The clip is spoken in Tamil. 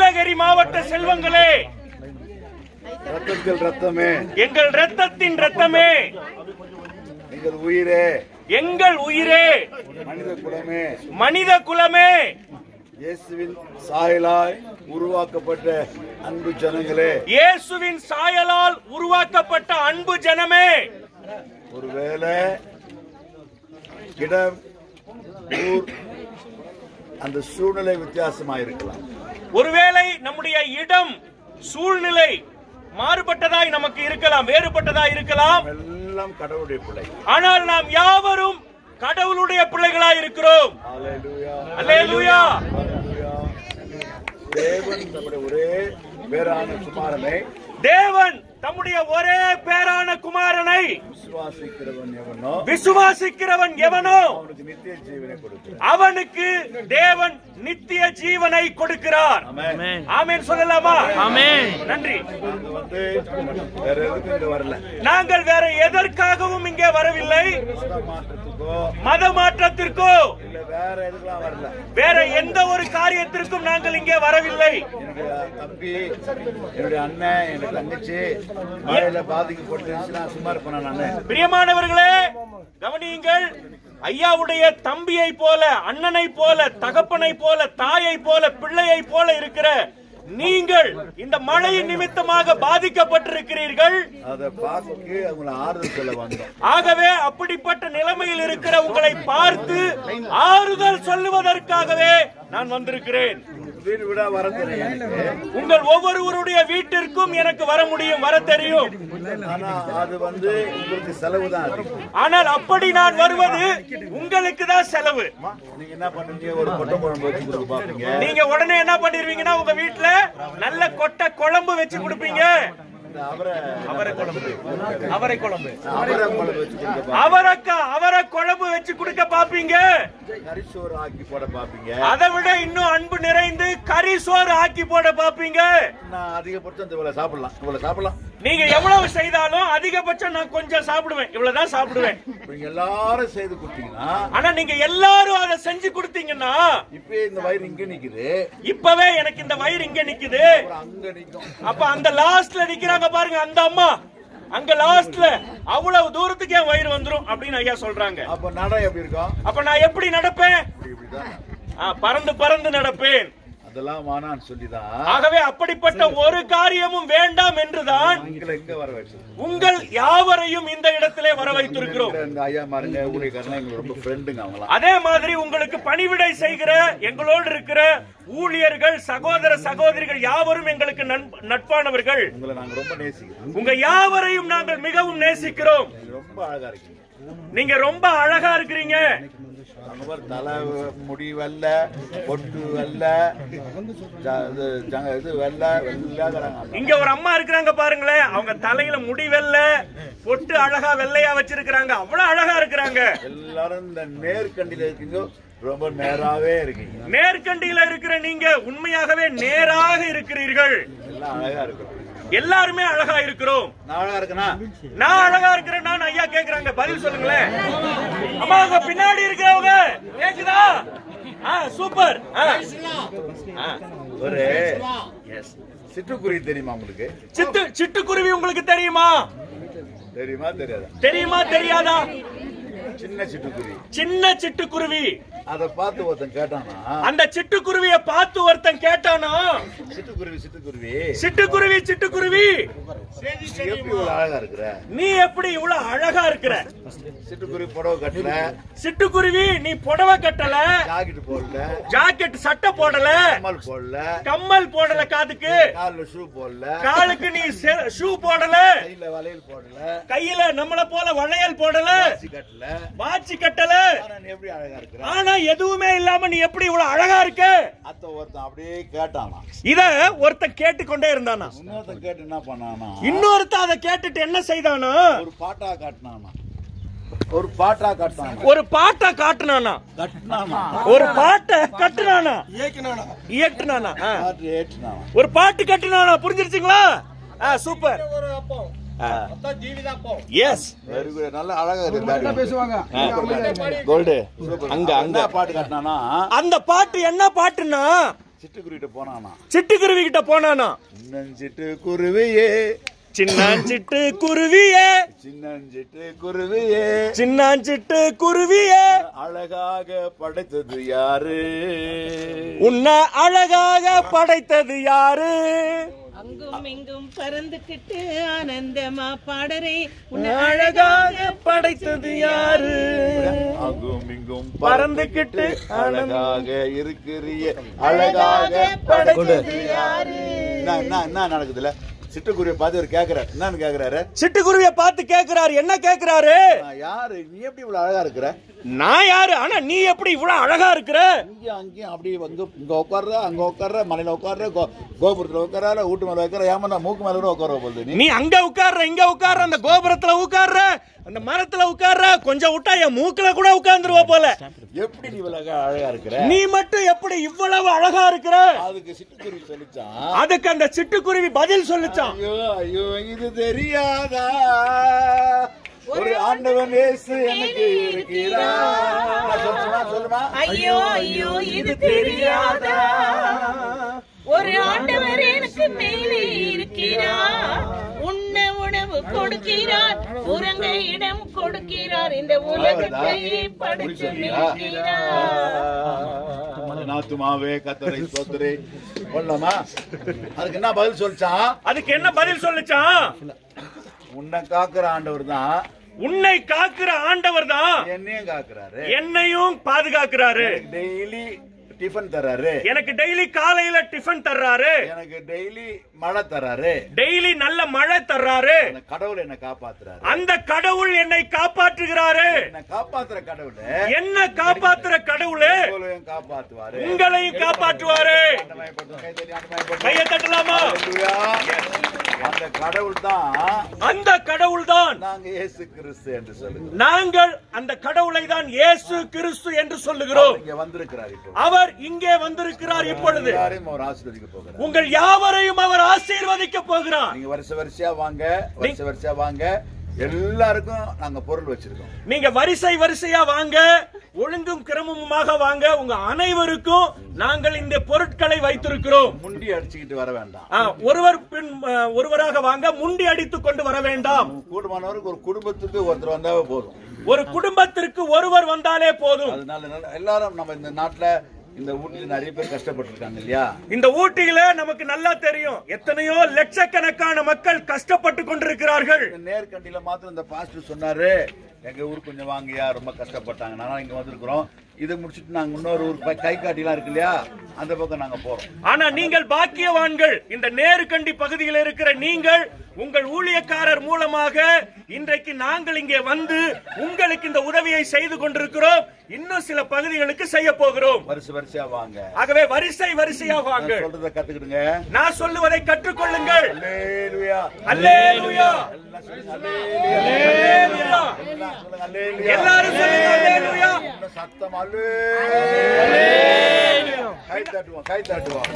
நீலகிரி மாவட்ட செல்வங்களே, ரத்தத்தில் ரத்தமே, எங்கள் ரத்தத்தின் ரத்தமே, எங்கள் உயிரே, எங்கள் உயிரே, மனித குலமே, மனித குலமே, இயேசுவின் சாயலாய் உருவாக்கப்பட்ட அன்பு ஜனங்களே, இயேசுவின் சாயலால் உருவாக்கப்பட்ட அன்பு ஜனமே, ஒருவேளை இடம், ஊர், அந்த சூழ்நிலை வித்தியாசமாயிருக்கலாம். ஒருவேளை நம்முடைய இடம், சூழ்நிலை மாறுபட்டதாய் நமக்கு இருக்கலாம், வேறுபட்டதாய் இருக்கலாம். எல்லாம் கடவுளுடைய பிள்ளை. ஆனால் நாம் யாவரும் கடவுளுடைய பிள்ளைகளாய் இருக்கிறோம். அல்லேலூயா, அல்லேலூயா. அல்லேலூயா. தேவன் நம்முடைய ஒரே பேரான குமாரனை, தேவன் தம்முடைய ஒரே பேரான குமாரனை விசுவாசிக்கிறவன் எவனோ அவனுக்கு நித்திய ஜீவனை கொடுக்கிறார். அவனுக்கு தேவன் நித்திய ஜீவனை கொடுக்கிறார். ஆமென் சொல்லலாமா? ஆமென். நன்றி. வேற எதுக்கும் இங்க வரல. நாங்கள் வேற எதற்காகவும் இங்கே வரவில்லை. மத மாற்றத்திற்கோ இல்ல வேற எதுக்கெல்லாம் வரல. வேற எந்த ஒரு காரியத்திற்கும் நாங்கள் இங்கே வரவில்லை. என்னுடைய தம்பி, என்னுடைய அண்ணன், என்னுடைய தங்கச்சி மழையில பாதிக்கப்பட்டு சும்மா இருப்பேன் நான். பிரியமானவர்களே கவனியுங்கள். ஐயாவுடைய தம்பியை போல, அண்ணனை போல, தகப்பனை போல, தாயை போல, பிள்ளையை போல இருக்கிற நீங்கள் இந்த மழையின் நிமித்தமாக பாதிக்கப்பட்டிருக்கிறீர்கள். அதை பார்த்து அவங்களை ஆறுதல் சொல்ல வந்தோம். ஆகவே அப்படிப்பட்ட நிலைமையில் இருக்கிற உங்களை பார்த்து ஆறுதல் சொல்லுவதற்காகவே நான் வந்திருக்கிறேன். வீடு விட வர தெரியும். உங்கள் ஒவ்வொருவருடைய வீட்டிற்கும் எனக்கு வர முடியும், வர தெரியும். ஆனா அது உங்களுக்கு செலவு தான். ஆனால் அப்படி நான் வருவது உங்களுக்கு தான் செலவு. நீங்க என்ன பண்ணுவீங்க? ஒரு கொட்டை குழம்பு வச்சு கொடுக்க பாப்பீங்க. நீங்க உடனே என்ன பண்ணிருவீங்கன்னா உங்க வீட்டுல நல்ல கொட்டை குழம்பு வச்சு கொடுப்பீங்க. அவரை குழம்பு, அவரை குழம்பு வச்சு கொடுக்க பாப்பீங்க. கரிசோறு ஆக்கி போட பாப்பீங்க. அதை விட இன்னும் அன்பு நிறைந்து கரிசோறு ஆக்கி போட பாப்பீங்க. நான் அதிகபட்சம் இவ்வளவு சாப்பிடலாம். நீங்க எவ்வளவு செய்தாலும் அதிகபட்சம் நான் கொஞ்சம் சாப்பிடுவேன், இவ்வளவுதான் சாப்பிடுவேன். நீங்க எல்லாரும் செய்து கொடுத்தீங்கன்னா, ஆனா நீங்க எல்லாரும் அதை செஞ்சு கொடுத்தீங்கன்னா இப்பவே இந்த வயிறு இங்க நிக்குது. இப்பவே எனக்கு இந்த வயிறு இங்க நிக்குது, அங்க நிக்கும். அப்ப அந்த லாஸ்ட்ல நிக்கிறாங்க பாருங்க அந்த அம்மா, அங்க லாஸ்ட்ல அவ்வளவு தூரத்துக்கு என் வயிறு வந்துரும் அப்படின்னு ஐயா சொல்றாங்க. அப்ப நடை எப்படி இருக்கும்? அப்ப நான் எப்படி நடப்பேன்? பறந்து பறந்து நடப்பேன். அதெல்லாம் வானான்னு சொல்லிதான். ஆகவே அப்படிப்பட்ட ஒரு காரியமும் வேண்டாம் என்றுதான் உங்கள் யாவரையும் இந்த இடத்திலே வர வைத்திருக்கிறோம். அதே மாதிரி உங்களுக்கு பணிவிடை செய்கிற எங்களோடு இருக்கிற ஊழியர்கள், சகோதர சகோதரிகள் யாவரும் எங்களுக்கு நட்பானவர்கள். உங்க யாவரையும் நாங்கள் மிகவும் நேசிக்கிறோம். ரொம்ப அழகா இருக்கீங்க. நீங்க ரொம்ப அழகா இருக்கிறீங்க. தலை முடி வெல்ல, பொட்டு வெல்ல, இது வெல்ல. இங்க ஒரு அம்மா இருக்கிறாங்க பாருங்களேன், அவங்க தலையில முடி வெல்ல, பொட்டு அழகா வெள்ளையா வச்சிருக்கிறாங்க, அவ்வளவு அழகா இருக்கிறாங்க. எல்லாரும் இந்த நேர்கண்டில இருக்கீங்க, ரொம்ப நேராவே இருக்கீங்க. நேர்கண்டில இருக்கிற நீங்க உண்மையாகவே நேராக இருக்கிறீர்கள். எல்லாம் அழகா இருக்கு. எல்லாருமே அழகா இருக்கிறோம். நான் அழகா இருக்கேனா? நான் அழகா இருக்கிறேன். நான் ஐயா கேக்குறாங்க, பதில் சொல்லுங்களேன். அம்மா உங்க பின்னாடி இருக்கிறவங்க கேக்குதா? சூப்பர். ஒரு சிட்டுக்குருவி தெரியுமா உங்களுக்கு? சிட்டுக்குருவி உங்களுக்கு தெரியுமா? தெரியுமா தெரியாதா? தெரியுமா தெரியாதா? சின்ன சிட்டுக்குருவி. சின்ன சிட்டுக்குருவி. அத பார்த்து ஒருத்தன் கேட்டானா, அந்த சிட்டுக்குருவியை பார்த்து ஒருத்தன் கேட்டானா, சிட்டுக்குருவி சிட்டுக்குருவி சிட்டுக்குருவி சிட்டுக்குருவி எப்படி இவ்வளவு அழகா இருக்கிற? நீ எப்படி இவ்வளவு அழகா இருக்கிற? சிட்டுக்குருவி புடவை கட்டல. சிட்டுக்குருவி நீ புடவை கட்டல, ஜாக்கெட் போடல, ஜாக்கெட் சட்டை போடல, கம்மல் போடல, கம்மல் போடல, காதுக்கு கால்ல ஷூ போடல, காலுக்கு நீ ஷூ போடல, கையில வளையல் போடல, கையில நம்மள போல வளையல் போடல, வாட்சி கட்டல. எப்படி அழகா இருக்கிற? ஆனா எதுவுமே இல்லாம நீ எப்படி இவ்வளவு அழகா இருக்க? அத்த ஒருத்தன் அப்படியே கேட்டானா. இத ஒருத்தன் கேட்டுக்கொண்டே இருந்தானா. இன்னொருத்தன் கேட்டு என்ன பண்ணானா? இன்னொருத்தன் அதை கேட்டுட்டு என்ன செய்தானா? ஒரு பாட்டா காட்டினானா. ஒரு பாட்டா காட்டினானா. ஒரு பாட்டா காட்டினானா. ஒரு பாட்டை கட்டுனானா. இயக்குனானா. ஒரு பாட்டு கட்டுனானா. புரிஞ்சிருச்சுங்களா? சூப்பர். நல்ல அழகா இருக்கு. பேசுவாங்க கோல்டு. அங்க அங்க பாட்டு காட்டினானா. அந்த பாட்டு என்ன பாட்டுன்னா, சிட்டுக்குருவிட்ட போனானா, சிட்டுக்குருவி கிட்ட போனானா, சிட்டுக்குருவியே சின்னாஞ்சிட்டு குருவியே, சின்னஞ்சிட்டு குருவியே, சின்னாஞ்சிட்டு குருவியே, அழகாக படைத்தது யாரு, உன்னை அழகாக படைத்தது யாரு, அங்கும் இங்கும் பறந்துகிட்டு ஆனந்தமா பாடரே, உன்னை அழகாக படைத்தது யாரு, அங்கும் இங்கும் பறந்துகிட்டு அழகாக இருக்கிறிய, அழகாக படைத்தது யாரு. என்ன நடக்குதுல? சிட்டுக்குருவியை பார்த்து அவர் கேக்குறாரு. என்னன்னு கேக்குறாரு? சிட்டுக்குருவியை பார்த்து கேக்குறாரு. என்ன கேக்குறாரு? யாரு நீ, எப்படி இவ்வளவு அழகா இருக்கிற? நான் யாரு, ஆனா நீ எப்படி இவ்வளவு அழகா இருக்கிற? இங்கேயும் அங்கேயும் அப்படி இங்க உட்கார்ற, அங்க உட்கார்ற, மலையில உட்கார்ற, கோபுரத்துல உட்கார, வீட்டு மேல வைக்கிற, ஏமா மூக்கு மேல கூட உட்கார போகுது. நீ அங்க உட்கார்ற, இங்க உட்கார்ற, அந்த கோபுரத்துல உட்கார்ற, அந்த மரத்துல உட்கார்ற, கொஞ்சம் விட்டா என் மூக்குல கூட உட்கார்ந்துருவ போல. எப்படி நீ இவ்வளவு அழகா இருக்கிற? நீ மட்டும் எப்படி இவ்வளவு அழகா இருக்கிற? அதுக்கு சிட்டுக்குருவி சொல்லிச்சான். அதுக்கு அந்த சிட்டுக்குருவி பதில் சொல்லிச்சான். ஐயோ ஐயோ, இது தெரியாதா, ஒரு ஆண்டவன் இயேசு எனக்கு இருக்கிறார். சொல்லுமா. ஐயோ ஐயோ, இது தெரியாதா, ஒரு ஆண்டவர் எனக்கு மேலே இருக்கிறார், உண்ண உணவு கொடுக்கிறார், உறங்க இடம் கொடுக்கிறார், இந்த உலகத்தை படைத்து நாத்துமாவே கத்தரை சோதரை சொல்லலாமா? அதுக்கு என்ன பதில் சொல்லிச்சான்? அதுக்கு என்ன பதில் சொல்லிச்சான்? உன்னை காக்குற ஆண்டவர் தான், உன்னை காக்குற ஆண்டவர் தான் என்னையும் காக்குறாரு, என்னையும் பாதுகாக்கிறாரு, டெய்லி டிஃபன் தர்றாரு, எனக்கு டெய்லி காலையில டிஃபன் தர்றாரு, எனக்கு டெய்லி மழை தர்றாரு, டெய்லி நல்ல மழை தர்றாரு, அந்த கடவுள் என்ன காப்பாத்துறாரு, அந்த கடவுள் என்னை காப்பாற்றுகிறாரு, என்ன காப்பாத்துற கடவுள், என்ன காப்பாத்துற கடவுளே உங்களையும் காப்பாத்துவாரு, உங்களையும் காப்பாற்றுவாரு. கையை தட்டலாமா? அந்த கடவுள் தான், அந்த கடவுள் தான் நாங்க இயேசு கிறிஸ்து என்று சொல்லுகிறோம். நாங்கள் அந்த கடவுளை தான் இயேசு கிறிஸ்து என்று சொல்லுகிறோம். இங்க வந்திருக்கிறார். இப்போ அவர் இங்கே வந்திருக்கிறார். இப்பொழுது எல்லாரையும் அவர் ஆசீர்வதிக்க போகிறார். உங்கள் யாவரையும் அவர் ஆசீர்வதிக்க போகிறார். நீங்க வரிசையா வாங்க, வரிசையா வாங்க. எல்லாருக்கும் நாங்க பொருள் வச்சிருக்கோம். நீங்க வரிசையா வாங்க, ஒழுங்கும் கிரமமுமாக வாங்க. உங்க அனைவருக்கும் நாங்கள் இந்த பொருட்களை வைத்திருக்கிறோம். முண்டி அடிச்சுக்கிட்டு வர வேண்டாம். ஒருவர் பின் ஒருவராக வாங்க, முண்டி அடித்துக் கொண்டு வர வேண்டாம். கூடுமானவருக்கு ஒரு குடும்பத்துக்கு ஒருத்தர் வந்தாவே போதும். ஒரு குடும்பத்திற்கு ஒருவர் வந்தாலே போதும். அதனால எல்லாரும் நம்ம இந்த நாட்டுல, இந்த ஊட்டில நிறைய பேர் கஷ்டப்பட்டு இருக்காங்க இல்லையா? இந்த ஊட்டியில நமக்கு நல்லா தெரியும், எத்தனையோ லட்சக்கணக்கான மக்கள் கஷ்டப்பட்டு கொண்டிருக்கிறார்கள். நேர்கண்டியில மாத்திரம் இந்த பாஸ்டர் சொன்னாரு, எங்க ஊருக்கு கொஞ்சம் வாங்கியா, ரொம்ப கஷ்டப்பட்டாங்க, நானும் இங்க வந்திருக்கிறோம். இதை முடிச்சுட்டு நாங்க இன்னொரு ஊர் கை காட்டிலாம் இருக்கு இல்லையா, அந்த பக்கம் நாங்க போறோம். ஆனா நீங்கள் பாக்கியவான்கள். இந்த நேருக்கண்டி பகுதியில் இருக்கிற நீங்கள், உங்கள் ஊழியக்காரர் மூலமாக இன்றைக்கு நாங்கள் இங்கே வந்து உங்களுக்கு இந்த உதவியை செய்து கொண்டிருக்கிறோம். இன்னும் சில பகுதிகளுக்கு செய்ய போகிறோம். வரிசையா வாங்க. ஆகவே வரிசையா வாங்க. சொல்றதை கத்துக்கிடுங்க. நான் சொல்லுவதை கற்றுக்கொள்ளுங்கள். அல்லேலூயா, அல்லேலூயா, அல்லேலூயா. எல்லாரும் சொல்லுங்க அல்லேலூயா. சத்தம் கை தட்டுவோம்.